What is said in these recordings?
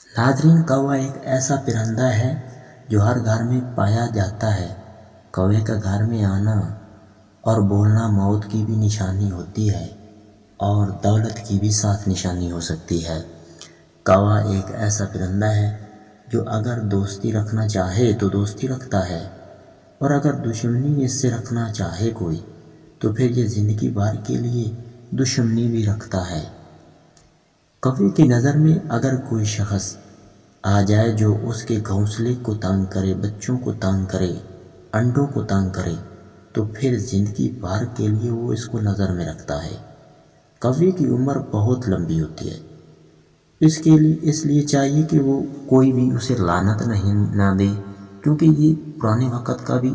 नाज़रीन, कौवा एक ऐसा परिंदा है जो हर घर में पाया जाता है। कौवे का घर में आना और बोलना मौत की भी निशानी होती है और दौलत की भी साथ निशानी हो सकती है। कौवा एक ऐसा परिंदा है जो अगर दोस्ती रखना चाहे तो दोस्ती रखता है, और अगर दुश्मनी इससे रखना चाहे कोई तो फिर ये ज़िंदगी भर के लिए दुश्मनी भी रखता है। कौवे की नज़र में अगर कोई शख्स आ जाए जो उसके घोंसले को तंग करे, बच्चों को तंग करे, अंडों को तंग करे, तो फिर ज़िंदगी भर के लिए वो इसको नज़र में रखता है। कौवे की उम्र बहुत लंबी होती है, इसलिए चाहिए कि वो कोई भी उसे लानत ना दे, क्योंकि ये पुराने वक़्त का भी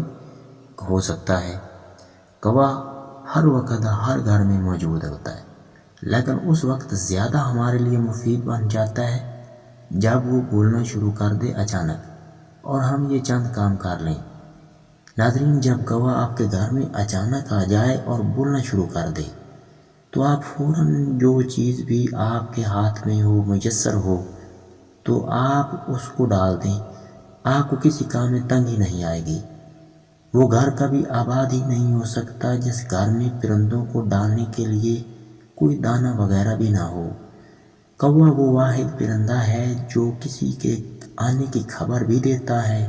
हो सकता है। कौवा हर वक्त हर घर में मौजूद होता है, लेकिन उस वक्त ज़्यादा हमारे लिए मुफीद बन जाता है जब वो बोलना शुरू कर दे अचानक और हम ये चंद काम कर लें। नाज़रीन, जब कौवा आपके घर में अचानक आ जाए और बोलना शुरू कर दे तो आप फ़ौरन जो चीज़ भी आपके हाथ में हो, मुयस्सर हो, तो आप उसको डाल दें। आपको किसी काम में तंगी नहीं आएगी। वो घर कभी आबाद ही नहीं हो सकता जिस घर में परिंदों को डालने के लिए कोई दाना वगैरह भी ना हो। कौवा वो वाहिद परिंदा है जो किसी के आने की खबर भी देता है।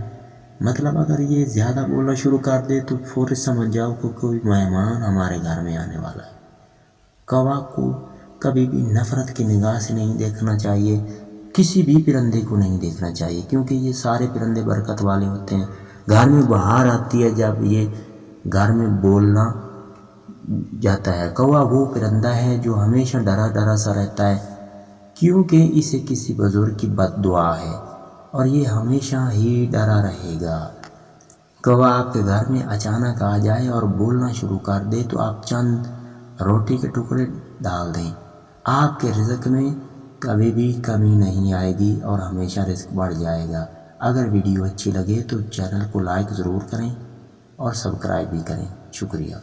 मतलब अगर ये ज़्यादा बोलना शुरू कर दे तो फौरन समझ जाओ कि कोई मेहमान हमारे घर में आने वाला है। कौवा को कभी भी नफ़रत की निगाह से नहीं देखना चाहिए, किसी भी परिंदे को नहीं देखना चाहिए, क्योंकि ये सारे परिंदे बरकत वाले होते हैं। घर में बाहर आती है जब ये घर में बोलना जाता है। कौवा वो परिंदा है जो हमेशा डरा डरा सा रहता है, क्योंकि इसे किसी बुजुर्ग की बद्दुआ है और ये हमेशा ही डरा रहेगा। कौवा आपके घर में अचानक आ जाए और बोलना शुरू कर दे तो आप चंद रोटी के टुकड़े डाल दें। आपके रिज़्क में कभी भी कमी नहीं आएगी और हमेशा रिज़्क बढ़ जाएगा। अगर वीडियो अच्छी लगे तो चैनल को लाइक ज़रूर करें और सब्सक्राइब भी करें। शुक्रिया।